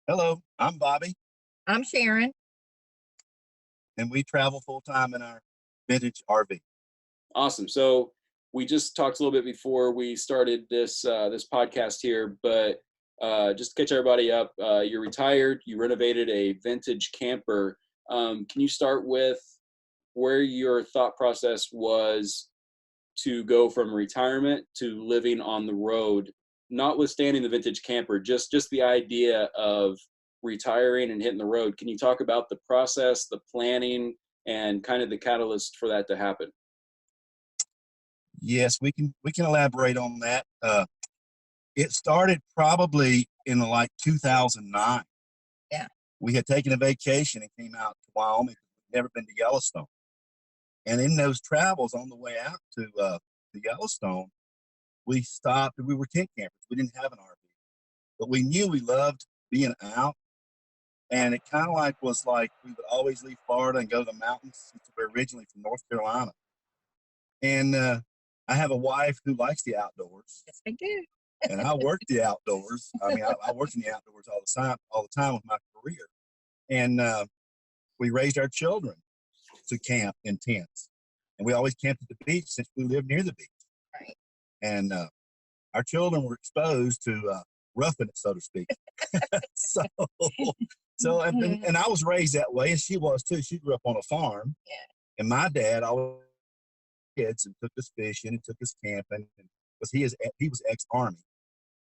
Hello, I'm Bobby, I'm Sharon. and we travel full time in our vintage RV. Awesome. So we just talked a little bit before we started this podcast here, but just to catch everybody up, you're retired. You renovated a vintage camper. Can you start with where your thought process was to go from retirement to living on the road, notwithstanding the vintage camper, just the idea of retiring and hitting the road? Can you talk about the process, the planning, and kind of the catalyst for that to happen? Yes, we can elaborate on that. It started probably in like 2009. Yeah. We had taken a vacation and came out to Wyoming. We'd never been to Yellowstone, and in those travels on the way out to Yellowstone, we stopped. We were tent campers. We didn't have an RV, but we knew we loved being out. And it kind of like was like we would always leave Florida and go to the mountains since we're originally from North Carolina. And I have a wife who likes the outdoors, Yes, I do. and I work the outdoors. I mean, I work in the outdoors all the time with my career. And we raised our children to camp in tents, and we always camped at the beach since we lived near the beach. Right. And our children were exposed to roughing it, so to speak. so, and I was raised that way, and she was too. She grew up on a farm, Yeah. and my dad always kids and took us fishing and took us camping because he was ex-army.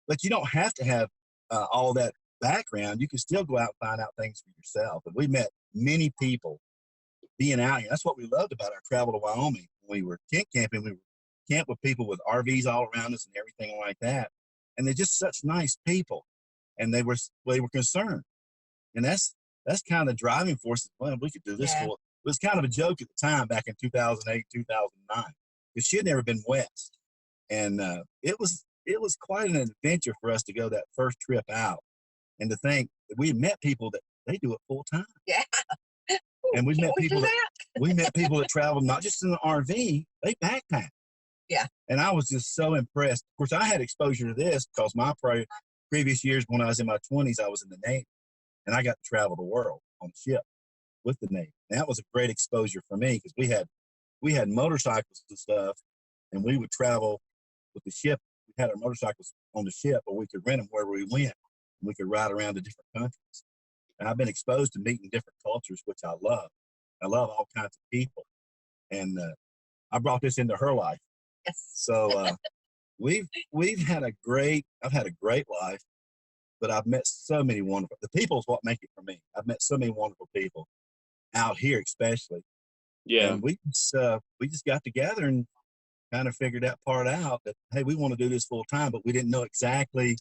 But you don't have to have all that background. You can still go out and find out things for yourself. And we met many people being out here. That's what we loved about our travel to Wyoming. When we were tent camping, we would camp with people with RVs all around us and everything like that. And they're just such nice people, and they were concerned. And that's kind of the driving force. Well, we could do this Yeah. for. It was kind of a joke at the time back in 2008, 2009, because she had never been west, and it was quite an adventure for us to go that first trip out, and to think that we met people that they do it full time, Yeah. and we Can met we do people that that? we met people that traveled not just in the RV, they backpack. Yeah. And I was just so impressed. Of course, I had exposure to this because my previous years when I was in my 20s, I was in the Navy, and I got to travel the world on a ship with the Navy. And that was a great exposure for me because we had motorcycles and stuff, and we would travel with the ship. We had our motorcycles on the ship, but we could rent them wherever we went. And we could ride around to different countries. And I've been exposed to meeting different cultures, which I love. I love all kinds of people, and I brought this into her life. Yes. So we've had a great. I've had a great life, but I've met so many wonderful. The people is what make it for me. I've met so many wonderful people out here, especially, Yeah. and we just got together and kind of figured that part out. That hey, we want to do this full time, but we didn't know exactly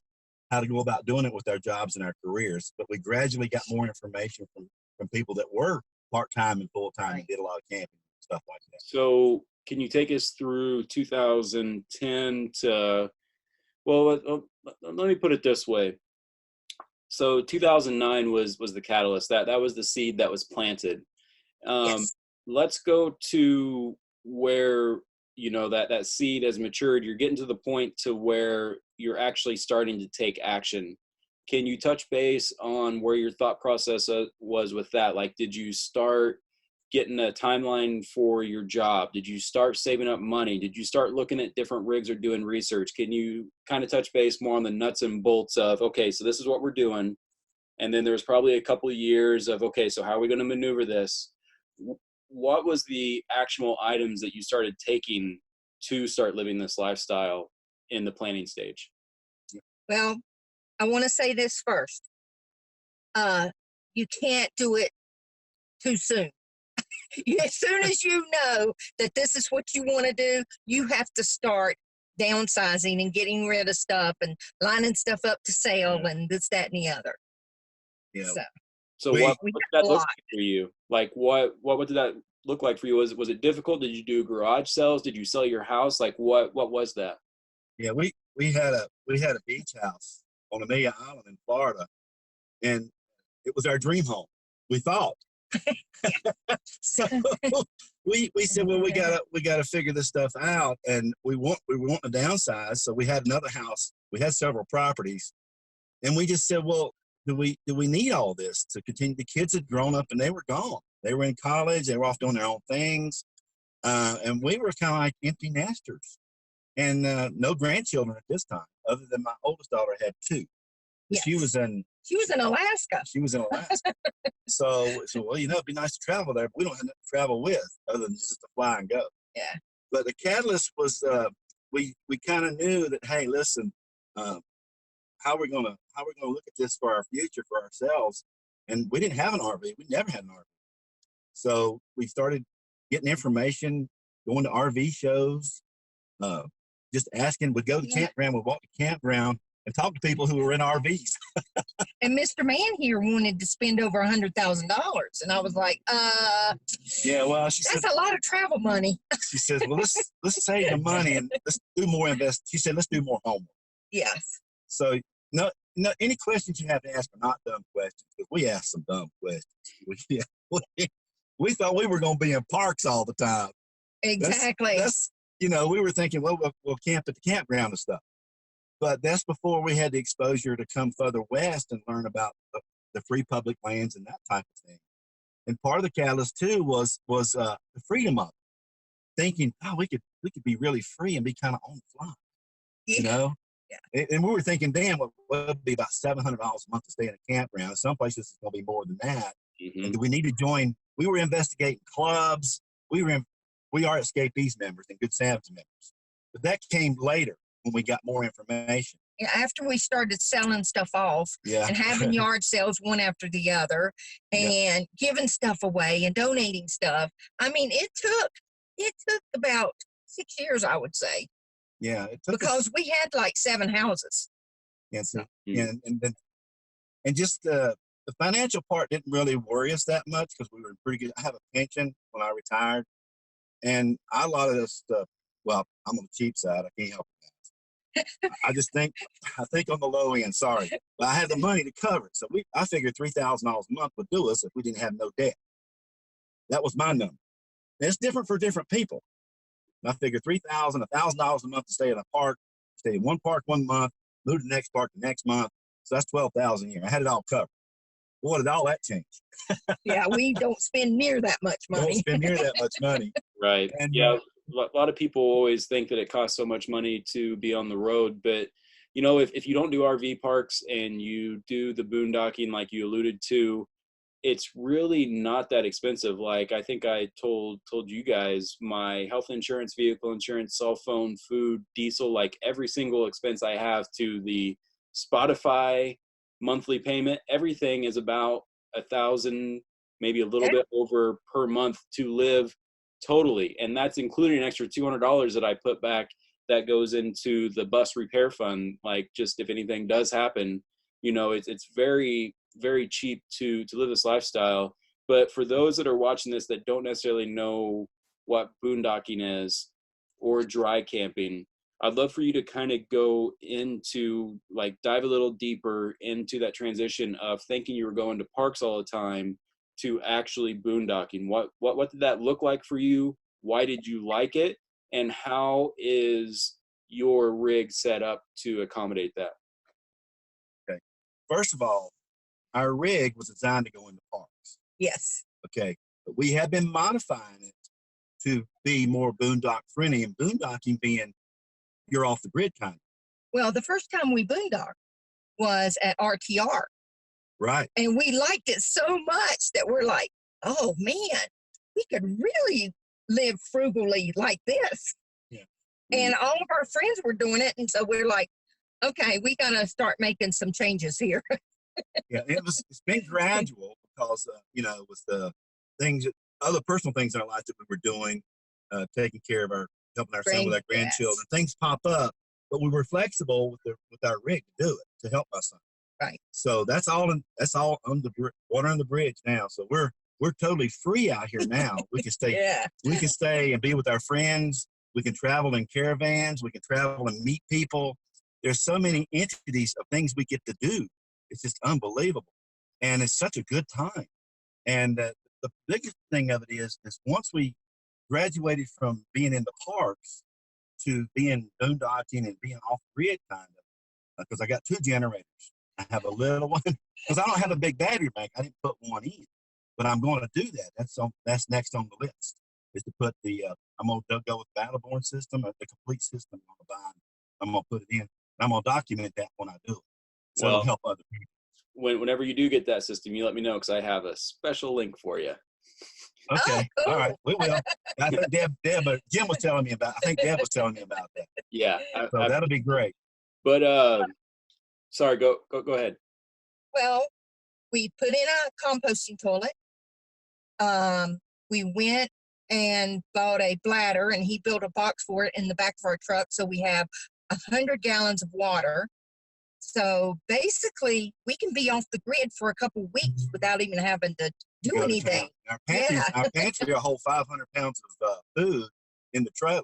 how to go about doing it with our jobs and our careers. But we gradually got more information from people that were part time and full time and Right. did a lot of camping and stuff like that. So can you take us through 2010 to, well, let me put it this way. So 2009 was the catalyst. That was the seed that was planted. Um, Yes. let's go to where that seed has matured. You're getting to the point to where you're actually starting to take action. Can you touch base on where your thought process was with that? Like, did you start getting a timeline for your job? Did you start saving up money? Did you start looking at different rigs or doing research? Can you kind of touch base more on the nuts and bolts of, okay, so this is what we're doing. And then there's probably a couple of years of, okay, so how are we going to maneuver this? What was the actual items that you started taking to start living this lifestyle in the planning stage? Well, I want to say this first. Uh, you can't do it too soon. As soon as you know that this is what you want to do, you have to start downsizing and getting rid of stuff and lining stuff up to sell Yeah. and this, that, and the other. Yeah. So So We what we did have that a look lot. like for you? Like what did that look like for you? Was it difficult? Did you do garage sales? Did you sell your house? Like what was that? Yeah, we had a beach house on Amelia Island in Florida, and it was our dream home. We thought. So we said, well, we gotta figure this stuff out, and we want to downsize. So we had another house. We had several properties, and we just said, well, do we need all this to continue? The kids had grown up and they were gone. They were in college. They were off doing their own things, and we were kind of like empty nesters, and no grandchildren at this time, other than my oldest daughter had two. Yes. She was in Alaska. She was in Alaska. so well, it'd be nice to travel there, but we don't have nothing to travel with other than just to fly and go. Yeah. But the catalyst was we kind of knew that, hey, listen, how we're gonna look at this for our future, for ourselves. And we didn't have an RV. We never had an RV. So we started getting information, going to RV shows, just asking. We'd go to the campground, we'd walk the campground and talk to people who were in RVs. And Mr. Man here wanted to spend over $100,000. And I was like, yeah, well, she that's said, a lot of travel money. She says, well, let's save the money and let's do more She said, let's do more homework. Yes. So no, any questions you have to ask are not dumb questions, because we asked some dumb questions. We thought we were going to be in parks all the time. Exactly. That's we were thinking, well, we'll camp at the campground and stuff. But that's before we had the exposure to come further west and learn about the free public lands and that type of thing. And part of the catalyst too was the freedom of it. Thinking, oh, we could be really free and be kind of on the fly, Yeah. Yeah. And we were thinking, damn, it would be about $700 a month to stay in a campground. Some places it's going to be more than that. Mm-hmm. And do we need to join? We were investigating clubs. We are Escapees members and Good Samaritan members. But that came later when we got more information. Yeah, after we started selling stuff off and having yard sales one after the other and giving stuff away and donating stuff. I mean, it took about 6 years, I would say. Yeah, it took because we had like 7 houses. And so, and just the financial part didn't really worry us that much because we were pretty good. I have a pension when I retired, and a lot of this stuff. Well, I'm on the cheap side. I can't help it. I think on the low end. Sorry, but I had the money to cover it. So I figured $3,000 a month would do us if we didn't have no debt. That was my number. And it's different for different people. I figured $3,000, $1,000 a month to stay in a park, stay in one park 1 month, move to the next park the next month. So that's $12,000 a year. I had it all covered. Boy, did all that change. Yeah, we don't spend near that much money. Don't spend near that much money. Right. And yeah, a lot of people always think that it costs so much money to be on the road, but if you don't do RV parks and you do the boondocking like you alluded to, it's really not that expensive. Like I think I told you guys, my health insurance, vehicle insurance, cell phone, food, diesel, like every single expense I have to the Spotify monthly payment, everything is about $1,000, maybe a little bit over per month to live totally. And that's including an extra $200 that I put back that goes into the bus repair fund. Like just if anything does happen, it's very, very cheap to live this lifestyle. But for those that are watching this that don't necessarily know what boondocking is or dry camping, I'd love for you to kind of go into, like, dive a little deeper into that transition of thinking you were going to parks all the time to actually boondocking. What did that look like for you? Why did you like it? And how is your rig set up to accommodate that? Okay. First of all, our rig was designed to go into parks. Yes. Okay. But we have been modifying it to be more boondock friendly, and boondocking being you're off the grid kind of. Well, the first time we boondocked was at RTR. Right. And we liked it so much that we're like, oh man, we could really live frugally like this. Yeah. And all of our friends were doing it. And so we're like, okay, we got to start making some changes here. Yeah, it's been gradual because, with the things, other personal things in our life that we were doing, taking care of helping our son with our grandchildren, things pop up, but we were flexible with our rig to do it, to help my son. Right. So that's all on the water on the bridge now. So we're totally free out here now. We can stay, we can stay and be with our friends. We can travel in caravans. We can travel and meet people. There's so many entities of things we get to do. It's just unbelievable. And it's such a good time. And the biggest thing of it is once we graduated from being in the parks to being boondocking and being off grid kind of, because I got 2 generators. I have a little one because I don't have a big battery bank. I didn't put one in, but I'm going to do that. That's next on the list is to put I'm going to go with Battleborn system, the complete system on the bind. I'm going to put it in. I'm going to document that when I do it. So it'll help other people. Whenever you do get that system, you let me know because I have a special link for you. Okay. Oh, cool. All right. We will. I think Jim was telling me about. I think Deb was telling me about that. Yeah. So that'll be great. But sorry, go ahead. Well, we put in a composting toilet. We went and bought a bladder, and he built a box for it in the back of our truck. So we have 100 gallons of water. So basically, we can be off the grid for a couple weeks without even having to do anything. Our pantry will hold 500 pounds of food in the trailer.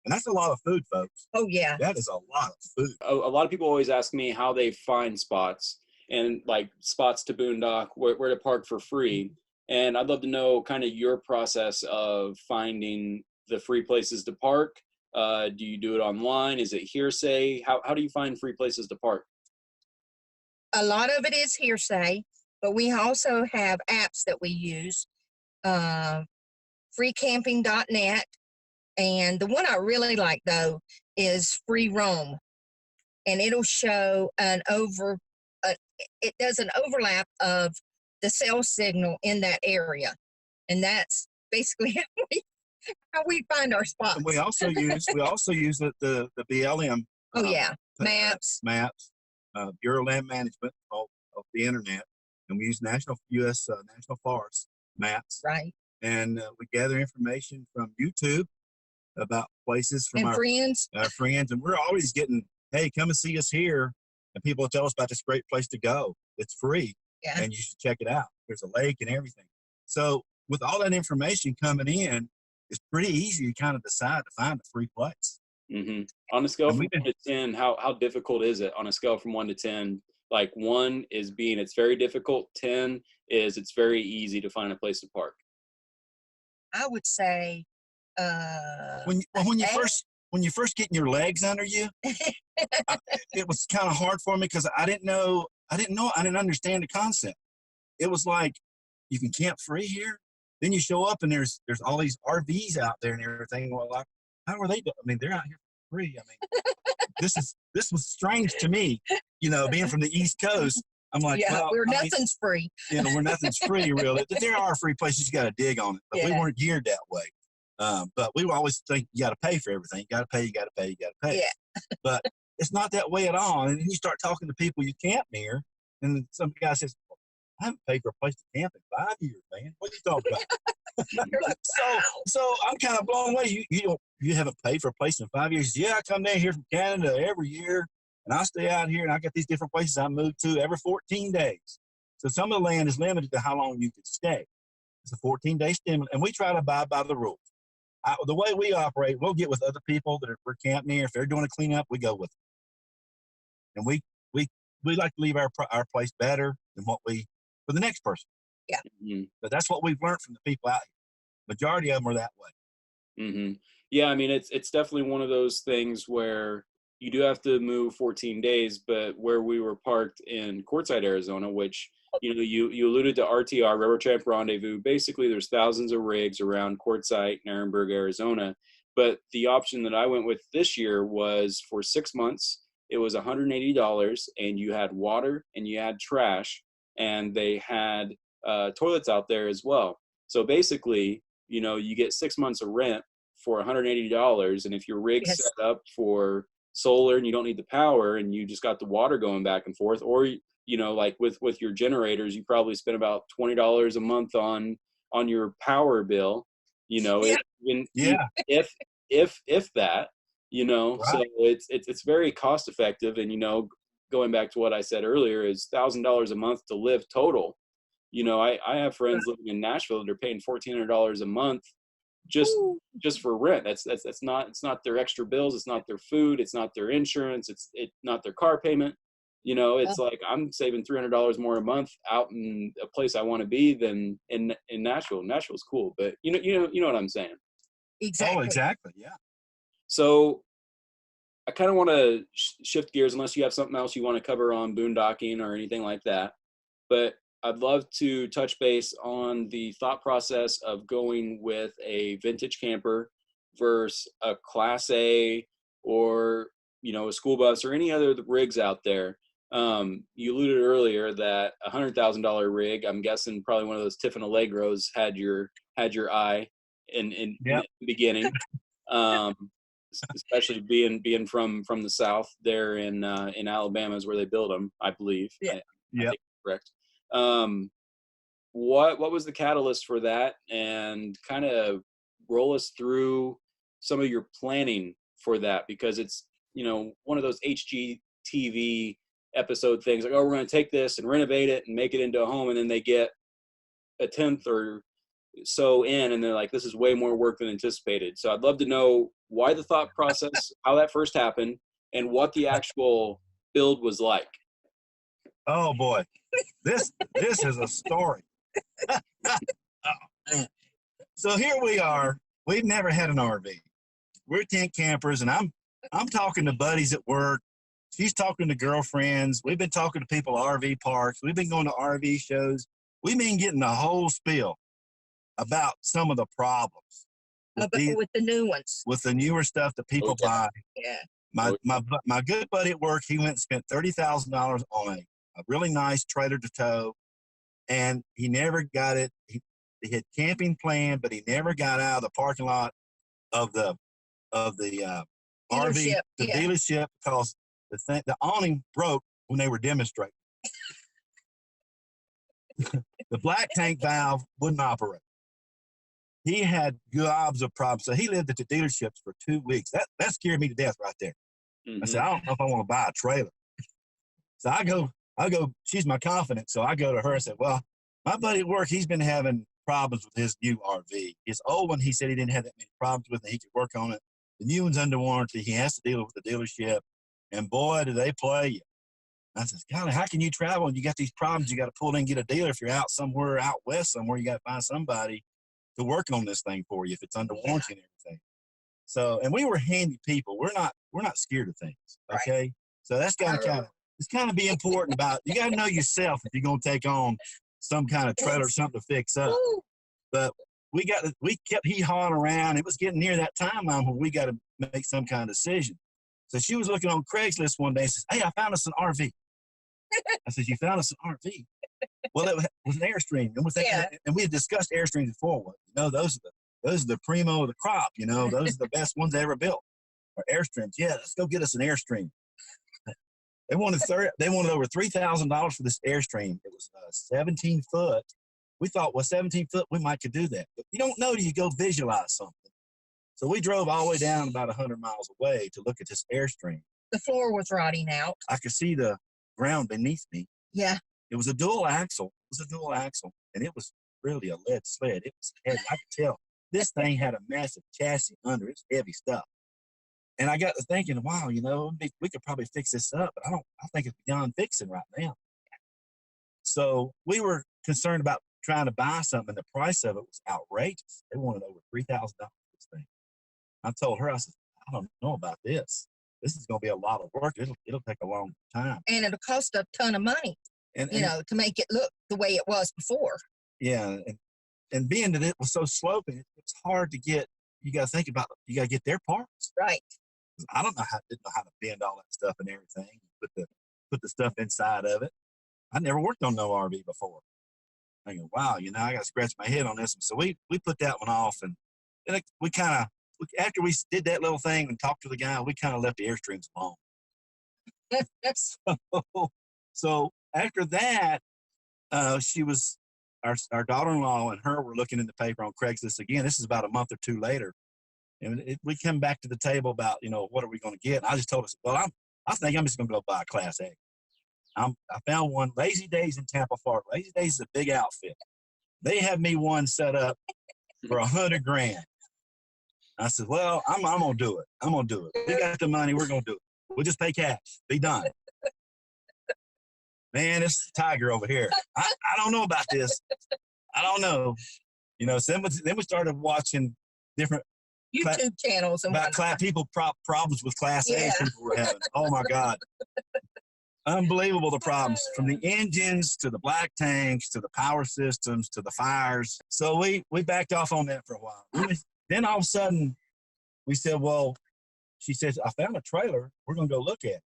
And that's a lot of food, folks. Oh, yeah. That is a lot of food. A lot of people always ask me how they find spots and like spots to boondock, where to park for free. And I'd love to know kind of your process of finding the free places to park. Do you do it online? Is it hearsay? How do you find free places to park? A lot of it is hearsay, but we also have apps that we use, freecamping.net. And the one I really like, though, is Free Roam. And it'll show it does an overlap of the cell signal in that area. And that's basically how we find our spots. And we also use the BLM. Oh, yeah. Maps. Bureau of Land Management of the internet. And we use U.S. National Forest maps. Right. And we gather information from YouTube about places from and our friends. And we're always getting, hey, come and see us here. And people will tell us about this great place to go. It's free. Yeah. And you should check it out. There's a lake and everything. So with all that information coming in, it's pretty easy to kind of decide to find a free place. Mm-hmm. On a scale from 1 to 10, how difficult is it on a scale from 1 to 10? Like 1 is being it's very difficult. 10 is it's very easy to find a place to park. I would say when you first getting your legs under you, it was kind of hard for me because I didn't understand the concept. It was like you can camp free here. Then you show up and there's all these RVs out there and everything. Well, like, how are they doing? I mean, they're out here for free. I mean, this was strange to me, being from the East Coast. I'm like, yeah, well, nothing's free. We're nothing's free, really. There are free places you got to dig on it, but we weren't geared that way. But we always think you got to pay for everything. You got to pay. Yeah. But it's not that way at all. And then you start talking to people you camp near, and some guy says, I haven't paid for a place to camp in 5 years, man. What are you talking about? So I'm kind of blown away. You haven't paid for a place in 5 years? Yeah, I come down here from Canada every year, and I stay out here, and I got these different places I move to every 14 days. So some of the land is limited to how long you can stay. It's a 14-day stimulus, and we try to abide by the rules. The way we operate, we'll get with other people that we're camped near. If they're doing a cleanup, we go with them. And we like to leave our place better than for the next person. Yeah. Mm-hmm. But that's what we've learned from the people out here. Majority of them are that way. Mm-hmm. Yeah, I mean, it's definitely one of those things where you do have to move 14 days, but where we were parked in Quartzsite, Arizona, which, you alluded to RTR, River Tramp Rendezvous. Basically, there's thousands of rigs around Quartzsite, Nirenberg, Arizona. But the option that I went with this year was for 6 months. It was $180, and you had water and you had trash, and they had toilets out there as well. So basically, you get 6 months of rent for $180. And if your rig's set up for solar and you don't need the power and you just got the water going back and forth, or like with your generators, you probably spend about $20 a month on your power bill, if that, right. So it's very cost effective. And going back to what I said earlier, is $1,000 a month to live total. I have friends living in Nashville that are paying $1,400 a month just for rent. It's not their extra bills. It's not their food. It's not their insurance. It's not their car payment. It's like I'm saving $300 more a month out in a place I want to be than in Nashville. Nashville's cool, but you know what I'm saying. Exactly. Oh, exactly. Yeah. So I kind of want to shift gears, unless you have something else you want to cover on boondocking or anything like that. But I'd love to touch base on the thought process of going with a vintage camper versus a Class A, or a school bus or any other rigs out there. You alluded earlier that $100,000 rig, I'm guessing probably one of those Tiffin Allegros had your eye in Yep. the beginning. Especially being from the South there in Alabama is where they build them, I believe. Yeah. I Yep. think correct. What was the catalyst for that, and kind of roll us through some of your planning for that, because it's one of those HGTV episode things like, oh, we're going to take this and renovate it and make it into a home, and then they get a tenth or so in, and they're like, this is way more work than anticipated. So I'd love to know why the thought process, how that first happened, and what the actual build was like. Oh boy, this is a story. So here we are. We've never had an RV. We're tent campers, and I'm talking to buddies at work. She's talking to girlfriends. We've been talking to people at RV parks. We've been going to RV shows. We've been getting the whole spiel about some of the problems with the new ones. with the newer stuff that people buy. Yeah. My good buddy at work, he went and spent $30,000 on a really nice trailer to tow, and he never got it. He had camping planned, but he never got out of the parking lot of the RV, Dealership, the yeah. dealership, because the awning broke when they were demonstrating. The black tank valve wouldn't operate. He had gobs of problems. So he lived at the dealerships for 2 weeks. That scared me to death right there. Mm-hmm. I said, I don't know if I want to buy a trailer. So I go, she's my confidant. So I go to her and said, well, my buddy at work, he's been having problems with his new RV. His old one, he said he didn't have that many problems with it. He could work on it. The new one's under warranty. He has to deal with the dealership. And boy, do they play you. I said, golly, how can you travel and you got these problems? You got to pull in and get a dealer. If you're out somewhere out west somewhere, you got to find somebody to work on this thing for you if it's under warranty and everything. So, and we were handy people. We're not scared of things. Okay. Right. So that's it's kind of be important about, you got to know yourself if you're going to take on some kind of trailer or something to fix up. But we kept hee-hawing around. It was getting near that time when we got to make some kind of decision. So she was looking on Craigslist one day and says, hey, I found us an RV. I said, you found us an RV? Well, it was an Airstream. And we had discussed Airstreams before. Those are the primo of the crop. Those are the best ones they ever built. Or Airstreams. Yeah, let's go get us an Airstream. They wanted over $3,000 for this Airstream. It was 17 foot. We thought, 17 foot, we might could do that. But you don't know till you go visualize something. So we drove all the way down about 100 miles away to look at this Airstream. The floor was rotting out. I could see the ground beneath me. Yeah. It was a dual axle. And it was really a lead sled. It was heavy. I could tell this thing had a massive chassis under it. It's heavy stuff. And I got to thinking, wow, we could probably fix this up, but I think it's beyond fixing right now. So we were concerned about trying to buy something, and the price of it was outrageous. They wanted over $3,000 for this thing. I told her, I said, I don't know about this. This is going to be a lot of work. It'll take a long time. And it'll cost a ton of money, to make it look the way it was before. Yeah. And being that it was so sloping, it's hard to get, you got to think about it. You got to get their parts. Right. I didn't know how to bend all that stuff and everything, put the stuff inside of it. I never worked on no RV before. I go, wow, I got to scratch my head on this one. So we put that one off, and then we kind of, after we did that little thing and talked to the guy, we kind of left the Airstreams alone. So after that, she was, our daughter-in-law and her were looking in the paper on Craigslist again. This is about a month or two later. And we come back to the table about, what are we going to get? And I just told her, well, I think I'm just going to go buy a Class A. I found one, Lazy Days in Tampa, Florida. Lazy Days is a big outfit. They have me one set up for $100,000. I said, well, I'm going to do it. I'm going to do it. We got the money. We're going to do it. We'll just pay cash. Be done. Man, it's Tiger over here. I don't know about this. I don't know. So then we started watching different YouTube channels and about problems with Class A Yeah. people were having. Oh my God. Unbelievable, the problems from the engines to the black tanks to the power systems to the fires. So we backed off on that for a while. Then all of a sudden we said, well, she says, I found a trailer. We're going to go look at it.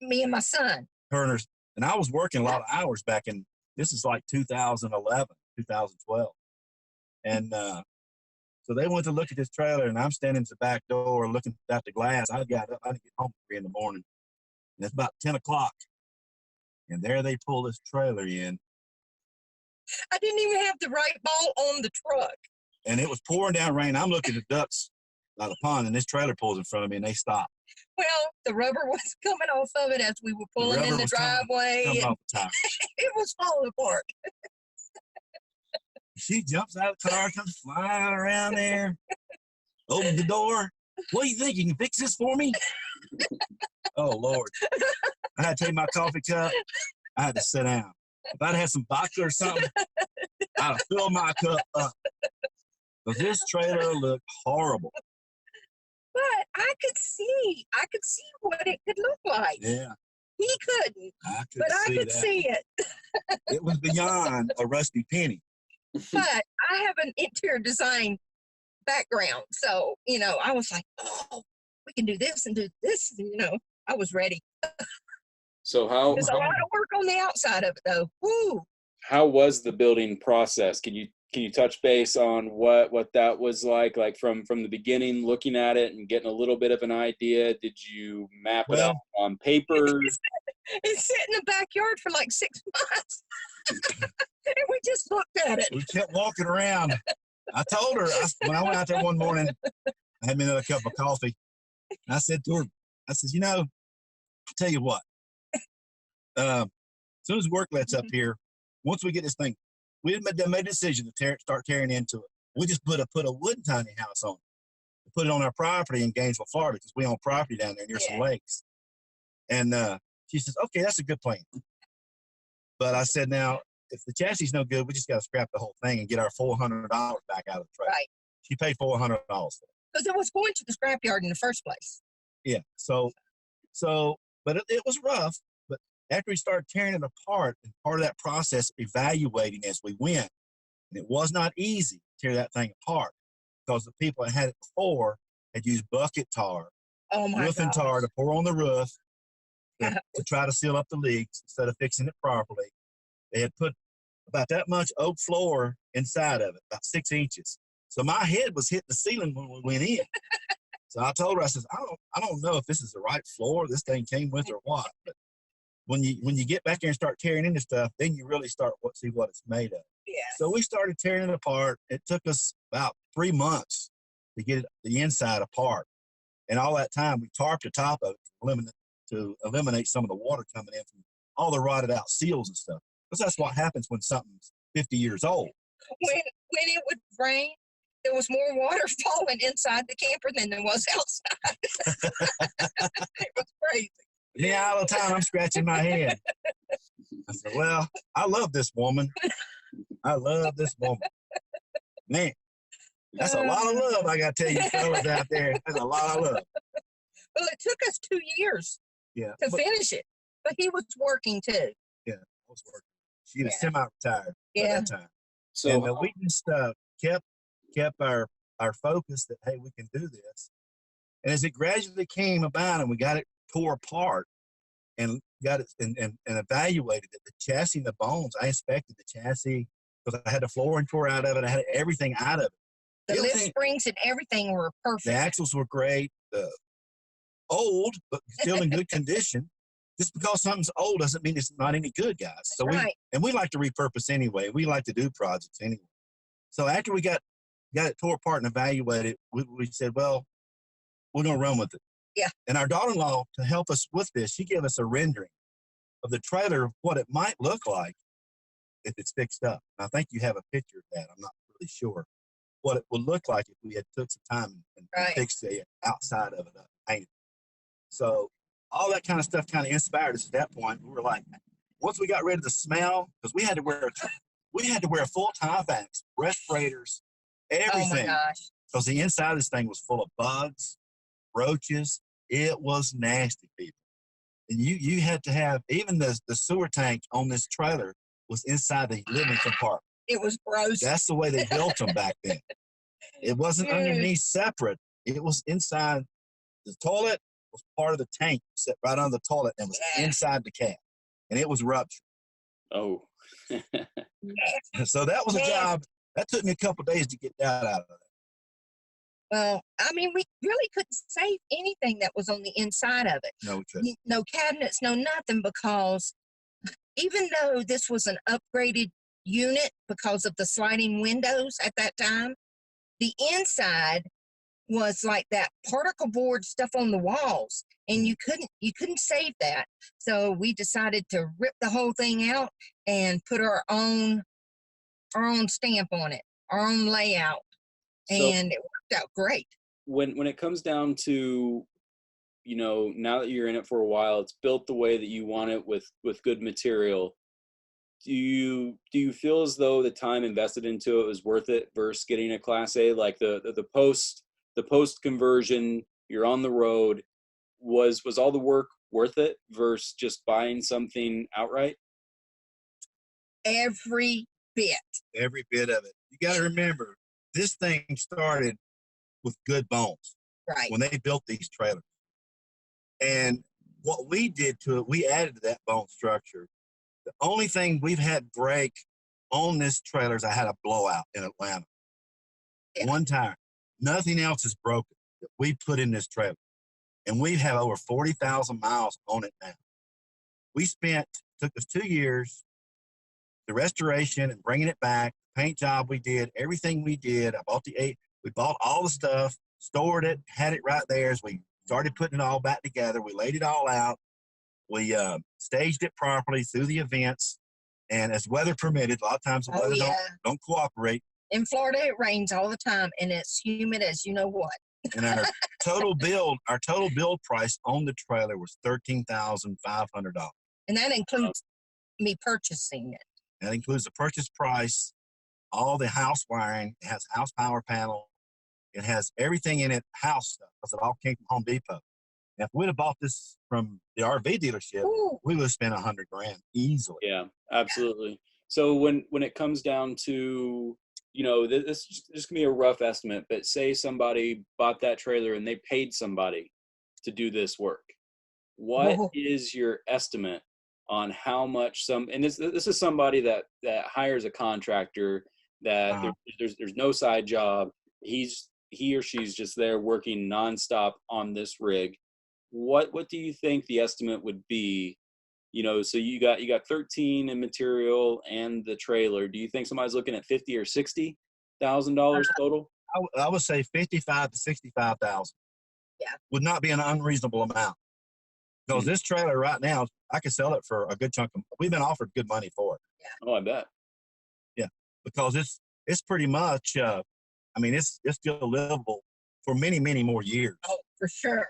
Me and my son. And I was working a lot of hours back in, this is like 2011, 2012. And so they went to look at this trailer, and I'm standing at the back door looking out the glass. I got up. I didn't get home at 3 in the morning. And it's about 10 o'clock. And there they pull this trailer in. I didn't even have the right ball on the truck. And it was pouring down rain. I'm looking at ducks out of the pond, and this trailer pulls in front of me, and they stop. Well, the rubber was coming off of it as we were pulling in the driveway. Coming off the tire. It was falling apart. She jumps out of the car, comes flying around there, opens the door. What do you think? You can fix this for me? Oh, Lord. I had to take my coffee cup. I had to sit down. If I'd had some vodka or something, I'd have filled my cup up. But this trailer looked horrible. But I could see what it could look like. Yeah. He couldn't, I could see it. It was beyond a rusty penny. But I have an interior design background. So, I was like, oh, we can do this and do this. And, I was ready. So There's a lot of work on the outside of it, though. Woo. How was the building process? Can you touch base on what that was like from the beginning, looking at it and getting a little bit of an idea? Did you map it out on paper? It sat in the backyard for like 6 months. And we just looked at it. We kept walking around. I told her, when I went out there one morning, I had me another cup of coffee. And I said to her, I said, I'll tell you what. As soon as work lets up here, once we get this thing, we had made a decision to start tearing into it. We just put a wooden tiny house on it. Put it on our property in Gainesville, Florida, because we own property down there near some lakes. And she says, okay, that's a good plan. But I said, now, if the chassis is no good, we just got to scrap the whole thing and get our $400 back out of the trailer. Right. She paid $400 for it. Because it was going to the scrapyard in the first place. Yeah. But it was rough. But after we started tearing it apart, and part of that process, evaluating as we went, and it was not easy to tear that thing apart because the people that had it before had used bucket tar, roofing tar to pour on the roof to try to seal up the leaks instead of fixing it properly. They had put about that much oak floor inside of it, about 6 inches. So my head was hitting the ceiling when we went in. So I told her, I said, I don't know if this is the right floor this thing came with or what. But when you get back there and start tearing into stuff, then you really start see what it's made of. Yeah. So we started tearing it apart. It took us about 3 months to get the inside apart. And all that time, we tarped the top of it to eliminate some of the water coming in from all the rotted out seals and stuff. Because that's what happens when something's 50 years old. When it would rain, there was more water falling inside the camper than there was outside. It was crazy. Yeah, all the time I'm scratching my head. I said, well, I love this woman. I love this woman. Man, that's a lot of love, I got to tell you fellas out there. That's a lot of love. Well, it took us 2 years to finish it. But he was working too. Yeah, I was working. She was semi-retired at that time. So and we just kept our focus that, hey, we can do this. And as it gradually came about and we got it tore apart and got it and evaluated it, the chassis and the bones, I inspected the chassis because I had the flooring tore out of it. I had everything out of it. The lift springs and everything were perfect. The axles were great. Old, but still in good condition. Just because something's old doesn't mean it's not any good, guys. So we like to repurpose anyway. We like to do projects anyway. So after we got it tore apart and evaluated, we said, well, we're going to run with it. Yeah. And our daughter-in-law, to help us with this, she gave us a rendering of the trailer, what it might look like if it's fixed up. And I think you have a picture of that. I'm not really sure what it would look like if we had took some time and fixed the outside of it up, painted. So all that kind of stuff kind of inspired us at that point. We were like, once we got rid of the smell, because we had to wear full Tyvek, respirators, everything. Oh my gosh. because the inside of this thing was full of bugs, roaches. It was nasty, people. And you had to have, even the sewer tank on this trailer was inside the living compartment. It was gross. That's the way they built them back then. It wasn't underneath separate. It was inside. The toilet was part of the tank, set right on the toilet, and was inside the cab, and it was ruptured. Oh. So that was a job. That took me a couple of days to get that out of it. Well, I mean, we really couldn't save anything that was on the inside of it. No, we couldn't. No cabinets, no nothing, because even though this was an upgraded unit because of the sliding windows at that time, the inside was like that particle board stuff on the walls, and you couldn't save that. So we decided to rip the whole thing out and put our own stamp on it, our own layout, and it worked out great. When it comes down to, you know, now that you're in it for a while, it's built the way that you want it with good material. Do you feel as though the time invested into it was worth it versus getting a Class A? Like the post conversion, you're on the road. Was all the work worth it versus just buying something outright? Every bit. Every bit of it. You got to remember, this thing started with good bones. Right. When they built these trailers. And what we did to it, we added to that bone structure. The only thing we've had break on this trailer is I had a blowout in Atlanta. Yeah. One time. Nothing else is broken that we put in this trailer. And we have over 40,000 miles on it now. Took us 2 years, the restoration and bringing it back, the paint job we did, everything we did. We bought all the stuff, stored it, had it right there as we started putting it all back together. We laid it all out. We staged it properly through the events, and as weather permitted, a lot of times the weather don't cooperate. In Florida, it rains all the time, and it's humid as you know what. And our total build price on the trailer was $13,500. And that includes me purchasing it. That includes the purchase price, all the house wiring. It has house power panel. It has everything in it, house stuff, because it all came from Home Depot. Now, if we'd have bought this from the RV dealership, we would have spent $100,000 easily. Yeah, absolutely. So when it comes down to, you know, this can be a rough estimate, but say somebody bought that trailer and they paid somebody to do this work. What is your estimate on how much and this is somebody that hires a contractor that there's no side job. He or she's just there working nonstop on this rig. What do you think the estimate would be? You know, so you got 13 in material and the trailer. Do you think somebody's looking at $50,000 or $60,000 total? I would say $55,000 to $65,000. Yeah, would not be an unreasonable amount. Because this trailer right now, I could sell it for a good chunk of. We've been offered good money for it. Yeah. Oh, I bet. Yeah, because it's pretty much. I mean, it's still livable for many, many more years. Oh, for sure.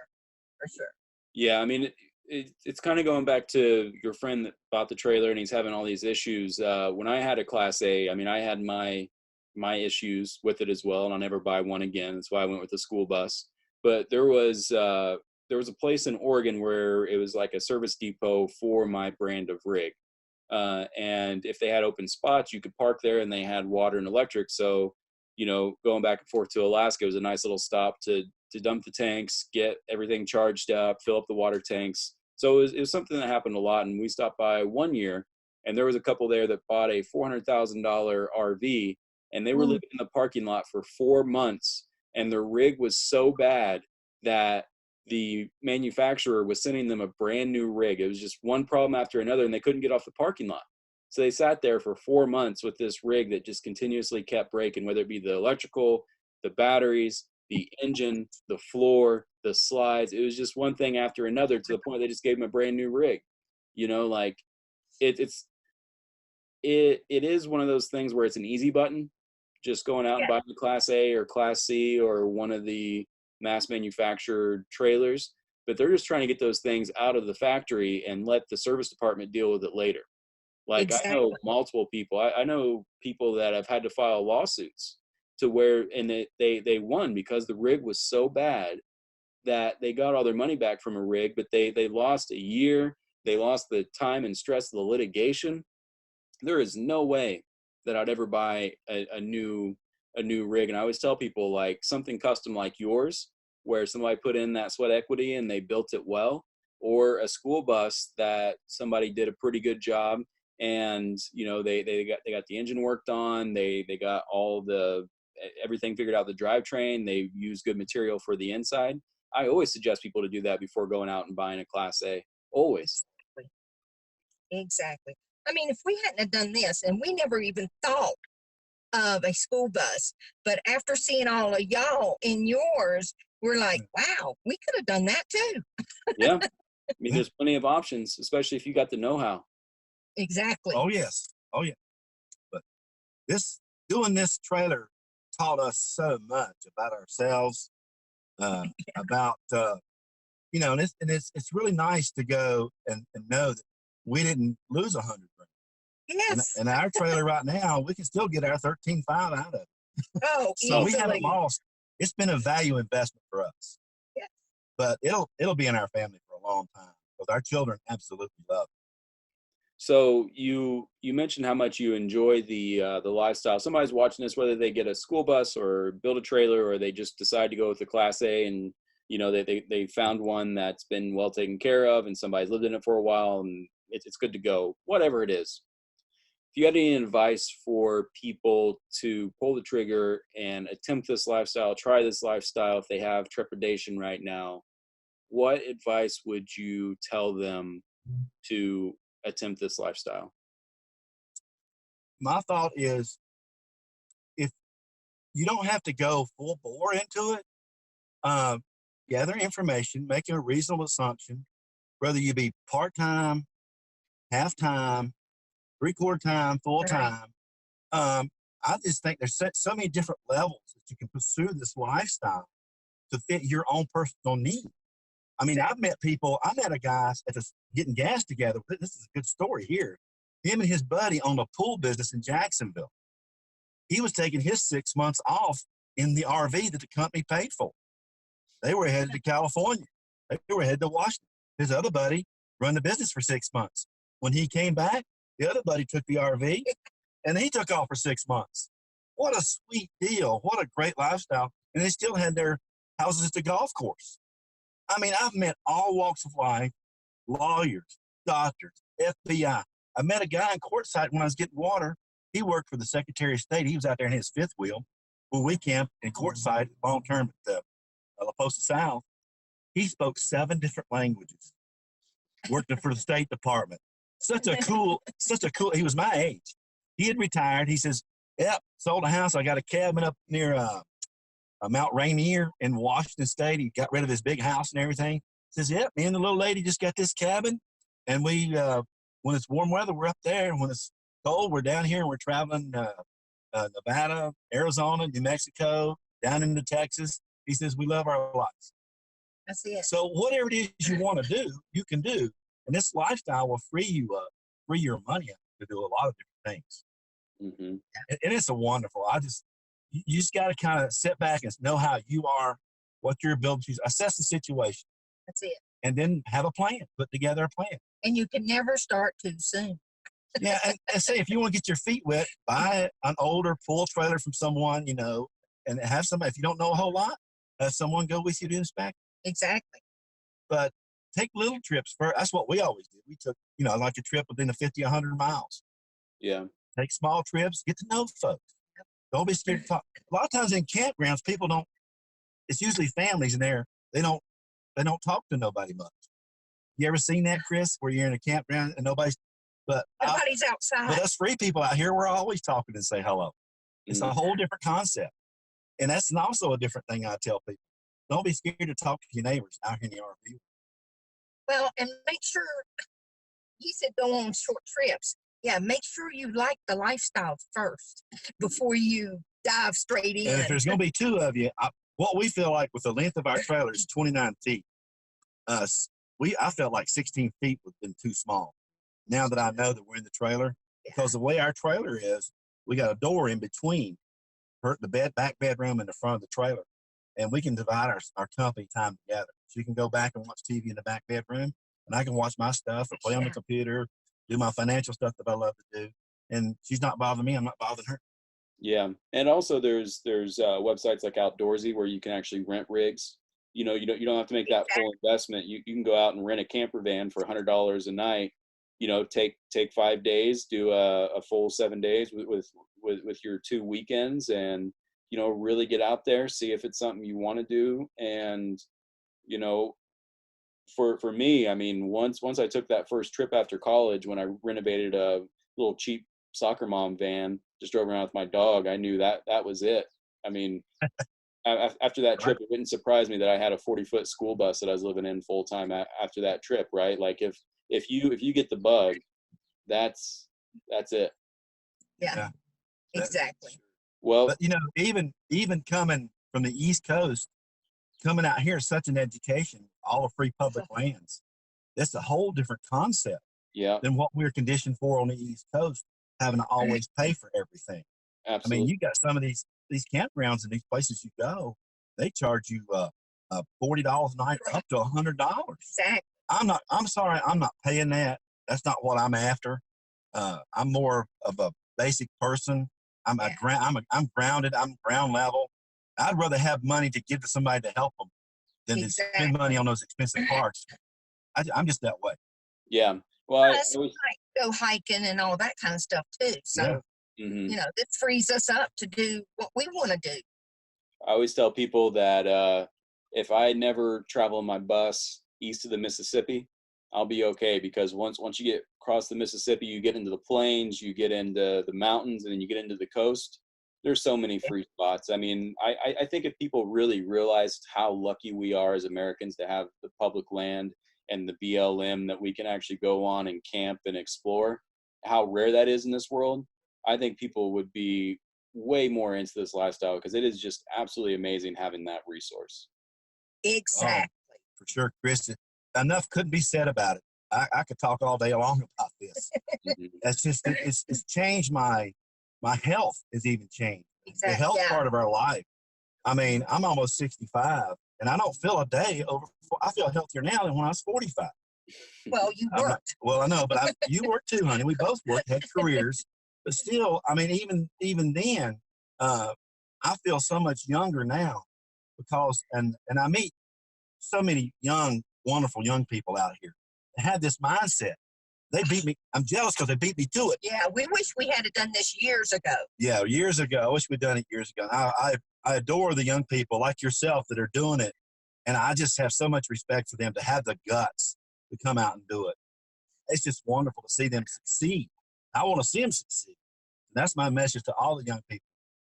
For sure. Yeah, I mean, it's kind of going back to your friend that bought the trailer and he's having all these issues. When I had a Class A, I mean, I had my issues with it as well, and I'll never buy one again. That's why I went with the school bus. But there was a place in Oregon where it was like a service depot for my brand of rig. And if they had open spots, you could park there, and they had water and electric. So, you know, going back and forth to Alaska, it was a nice little stop to dump the tanks, get everything charged up, fill up the water tanks. So it was something that happened a lot. And we stopped by one year, and there was a couple there that bought a $400,000 RV, and they were living in the parking lot for 4 months. And their rig was so bad that the manufacturer was sending them a brand new rig. It was just one problem after another, and they couldn't get off the parking lot. So they sat there for 4 months with this rig that just continuously kept breaking, whether it be the electrical, the batteries, the engine, the floor, the slides. It was just one thing after another, to the point they just gave them a brand new rig. You know, like it is one of those things where it's an easy button, just going out and buying the Class A or Class C or one of the mass manufactured trailers. But they're just trying to get those things out of the factory and let the service department deal with it later. Like, exactly. I know multiple people. I know people that have had to file lawsuits to where, and they won because the rig was so bad that they got all their money back from a rig, but they lost a year. They lost the time and stress of the litigation. There is no way that I'd ever buy a new rig. And I always tell people, like, something custom like yours, where somebody put in that sweat equity and they built it well, or a school bus that somebody did a pretty good job, and they got the engine worked on, they got all the everything figured out, the drivetrain, they use good material for the inside. I always suggest people to do that before going out and buying a Class A. Always. Exactly. I mean, if we hadn't have done this, and we never even thought of a school bus, but after seeing all of y'all in yours, we're like, wow, we could have done that too. Yeah. I mean, there's plenty of options, especially if you got the know-how. Exactly. Oh yes. Oh yeah. But doing this trailer taught us so much about ourselves, about and it's really nice to go and know that we didn't lose 100 grand. Yes. And our trailer right now, we can still get our 13.5 out of it. Oh, So we haven't easily. lost. It's been a value investment for us. Yes. But it'll be in our family for a long time because our children absolutely love it. So you mentioned how much you enjoy the lifestyle. Somebody's watching this, whether they get a school bus or build a trailer, or they just decide to go with the Class A, and they found one that's been well taken care of, and somebody's lived in it for a while, and it's good to go. Whatever it is, if you had any advice for people to pull the trigger and attempt this lifestyle, try this lifestyle, if they have trepidation right now, what advice would you tell them to attempt this lifestyle? My thought is, if you don't have to go full bore into it, gather information, make a reasonable assumption, whether you be part-time, half-time, three-quarter time, full-time. I just think there's so many different levels that you can pursue this lifestyle to fit your own personal need. I mean, I met a guy getting gas together. This is a good story here. Him and his buddy owned a pool business in Jacksonville. He was taking his 6 months off in the RV that the company paid for. They were headed to California. They were headed to Washington. His other buddy run the business for 6 months. When he came back, the other buddy took the RV and he took off for 6 months. What a sweet deal. What a great lifestyle. And they still had their houses at the golf course. I mean, I've met all walks of life, lawyers, doctors, FBI. I met a guy in Quartzsite when I was getting water. He worked for the Secretary of State. He was out there in his fifth wheel when we camped in Quartzsite, long-term at La Posta South. He spoke 7 different languages, working for the State Department. Such a cool, he was my age. He had retired. He says, yep, sold a house. I got a cabin up near Mount Rainier in Washington State. He got rid of his big house and everything. He says, yep, me and the little lady just got this cabin. And we, when it's warm weather, we're up there. And when it's cold, we're down here and we're traveling Nevada, Arizona, New Mexico, down into Texas. He says, we love our lives. That's it. So whatever it is you want to do, you can do. And this lifestyle will free you up, free your money up to do a lot of different things. Mm-hmm. And it's a wonderful. You just got to kind of sit back and know how you are, what your abilities, assess the situation. That's it. And then have a plan, put together a plan. And you can never start too soon. Yeah, and say if you want to get your feet wet, buy an older pool trailer from someone, and have somebody, if you don't know a whole lot, have someone go with you to inspect. Exactly. But take little trips first. That's what we always did. We took, like a trip within 50, 100 miles. Yeah. Take small trips, get to know folks. Don't be scared to talk. A lot of times in campgrounds, people don't, it's usually families in there. They don't talk to nobody much. You ever seen that, Chris, where you're in a campground and nobody's outside. But us free people out here, we're always talking and say hello. It's a whole different concept. And that's also a different thing I tell people. Don't be scared to talk to your neighbors out here in the RV. Well, and make sure, you said go on short trips. Yeah, make sure you like the lifestyle first before you dive straight in. And if there's going to be 2 of you, what we feel like with the length of our trailer is 29 feet. I felt like 16 feet would have been too small. Now that I know that we're in the trailer, because the way our trailer is, we got a door in between the back bedroom in the front of the trailer, and we can divide our company time together. She can go back and watch TV in the back bedroom, and I can watch my stuff or play on the computer, do my financial stuff that I love to do. And she's not bothering me. I'm not bothering her. Yeah, and also there's websites like Outdoorsy where you can actually rent rigs. You don't have to make that full investment. You can go out and rent a camper van for $100 a night. Take 5 days, do a full 7 days with your 2 weekends, and really get out there, see if it's something you want to do. And for me, I mean, once I took that first trip after college, when I renovated a little cheap soccer mom van, just drove around with my dog, I knew that was it. I mean, after that trip, it didn't surprise me that I had a 40-foot school bus that I was living in full time after that trip, right? Like if you get the bug, that's it. Yeah. Exactly. Well, but even coming from the East Coast, coming out here is such an education. All the free public lands. That's a whole different concept. Yeah. Than what we're conditioned for on the East Coast, having to always pay for everything. Absolutely. I mean, you got some of these campgrounds in these places you go, they charge you $40 a night, up to $100. Exactly. I'm sorry, I'm not paying that. That's not what I'm after. I'm more of a basic person. I'm grounded. I'm ground level. I'd rather have money to give to somebody to help them than to spend money on those expensive parks. I'm just that way. Yeah. Well, Plus, we might go hiking and all that kind of stuff too. So, this frees us up to do what we want to do. I always tell people that if I never travel in my bus east of the Mississippi, I'll be okay, because once you get across the Mississippi, you get into the plains, you get into the mountains, and then you get into the coast. There's so many free spots. I mean, I think if people really realized how lucky we are as Americans to have the public land and the BLM that we can actually go on and camp and explore, how rare that is in this world, I think people would be way more into this lifestyle, because it is just absolutely amazing having that resource. Exactly. Oh, for sure, Chris. Enough couldn't be said about it. I could talk all day long about this. That's just it's changed my health has even changed. Exactly. The health part of our life. I mean, I'm almost 65, and I don't feel a day over. I feel healthier now than when I was 45. Well, you worked. Well, I know, but you worked too, honey. We both worked, had careers, but still, I mean, even then, I feel so much younger now because, and I meet so many young, wonderful young people out here that have this mindset. They beat me. I'm jealous because they beat me to it. Yeah, we wish we had done this years ago. Yeah, years ago. I wish we'd done it years ago. I adore the young people like yourself that are doing it, and I just have so much respect for them to have the guts to come out and do it. It's just wonderful to see them succeed. I want to see them succeed. And that's my message to all the young people.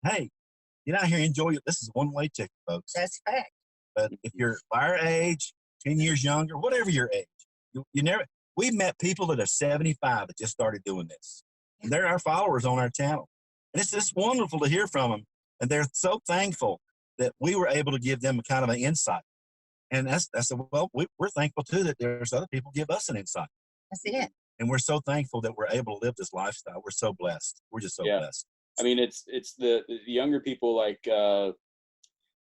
Hey, get out here and enjoy it. This is a one-way ticket, folks. That's a fact. But if you're our age, 10 years younger, whatever your age, you never. We've met people that are 75 that just started doing this. And they're our followers on our channel. And it's just wonderful to hear from them. And they're so thankful that we were able to give them a kind of an insight. And we're thankful too that there's other people give us an insight. That's it. And we're so thankful that we're able to live this lifestyle. We're so blessed. We're just so blessed. I mean, it's the younger people, like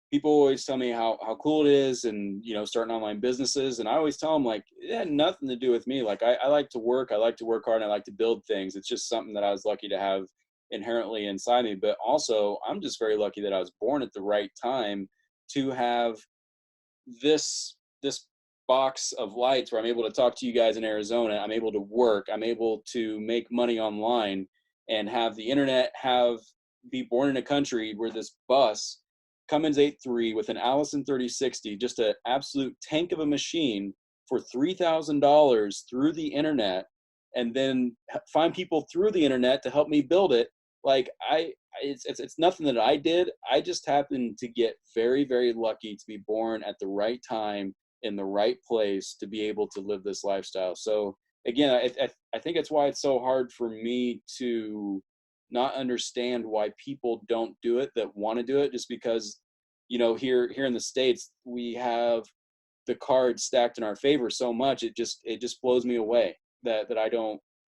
people always tell me how cool it is, and starting online businesses, and I always tell them, like, it had nothing to do with me. Like, I like to work hard, and I like to build things. It's just something that I was lucky to have inherently inside me. But also, I'm just very lucky that I was born at the right time to have this box of lights where I'm able to talk to you guys in Arizona. I'm able to work. I'm able to make money online and have the internet, be born in a country where this bus, Cummins 8.3 with an Allison 3060, just an absolute tank of a machine, for $3,000 through the internet, and then find people through the internet to help me build it. Like, it's nothing that I did. I just happened to get very, very lucky to be born at the right time in the right place to be able to live this lifestyle. So again, I think it's why it's so hard for me to not understand why people don't do it that want to do it, just because, here in the States, we have the cards stacked in our favor so much. It just blows me away that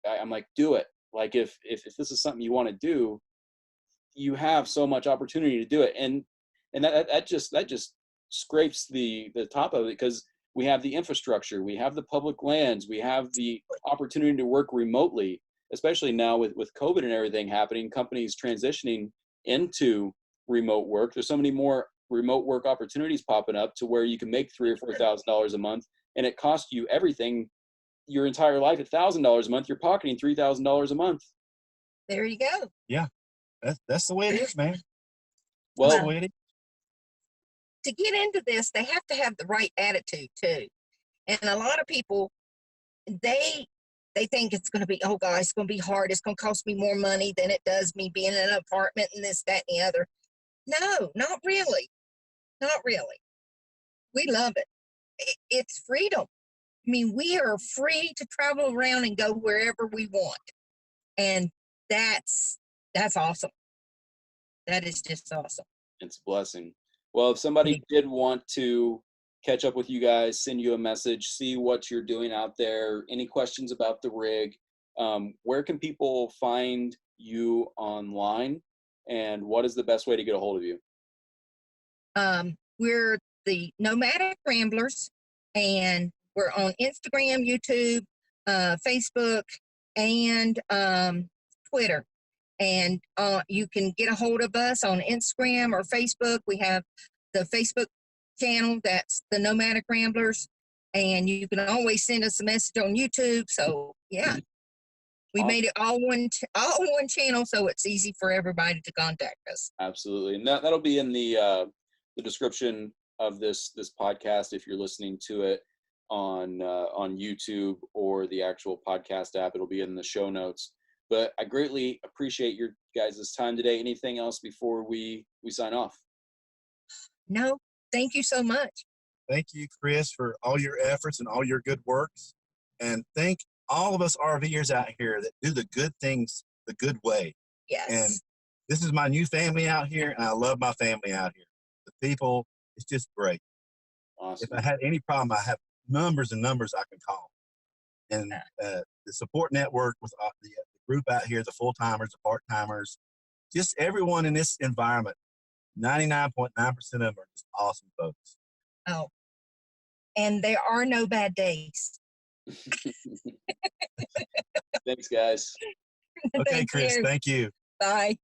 I'm like, do it. Like, if this is something you want to do, you have so much opportunity to do it. And that just scrapes the top of it, because we have the infrastructure, we have the public lands, we have the opportunity to work remotely, especially now with COVID and everything happening, companies transitioning into remote work. There's so many more remote work opportunities popping up to where you can make $3,000 or $4,000 a month, and it costs you everything your entire life at $1,000 a month. You're pocketing $3,000 a month. There you go. Yeah, that's the way it is, man. That's Well, the way it is. To get into this, they have to have the right attitude too. And a lot of people, they think it's going to be, oh God, it's going to be hard. It's going to cost me more money than it does me being in an apartment and this, that, and the other. No, not really. Not really. We love it. It's freedom. I mean, we are free to travel around and go wherever we want. And that's awesome. That is just awesome. it's a blessing. Well, if somebody did want to catch up with you guys, send you a message, see what you're doing out there, any questions about the rig, where can people find you online, and what is the best way to get a hold of you? We're the Nomadic Ramblers, and we're on Instagram, YouTube, Facebook, and Twitter. And you can get a hold of us on Instagram or Facebook. We have the Facebook channel, that's the Nomadic Ramblers, and you can always send us a message on YouTube. So yeah, we made it all one channel, so it's easy for everybody to contact us. Absolutely, and that'll be in the description of this podcast if you're listening to it on YouTube or the actual podcast app. It'll be in the show notes. But I greatly appreciate your guys' time today. Anything else before we sign off? No, thank you so much. Thank you, Chris, for all your efforts and all your good works. And thank all of us RVers out here that do the good things the good way. Yes. And this is my new family out here, and I love my family out here. The people, it's just great. Awesome. If I had any problem, I have numbers and numbers I can call. And the support network with the group out here, the full-timers, the part-timers, just everyone in this environment, 99.9% of them are just awesome folks. Oh, and there are no bad days. Thanks, guys. Okay, Chris, thank you. Bye.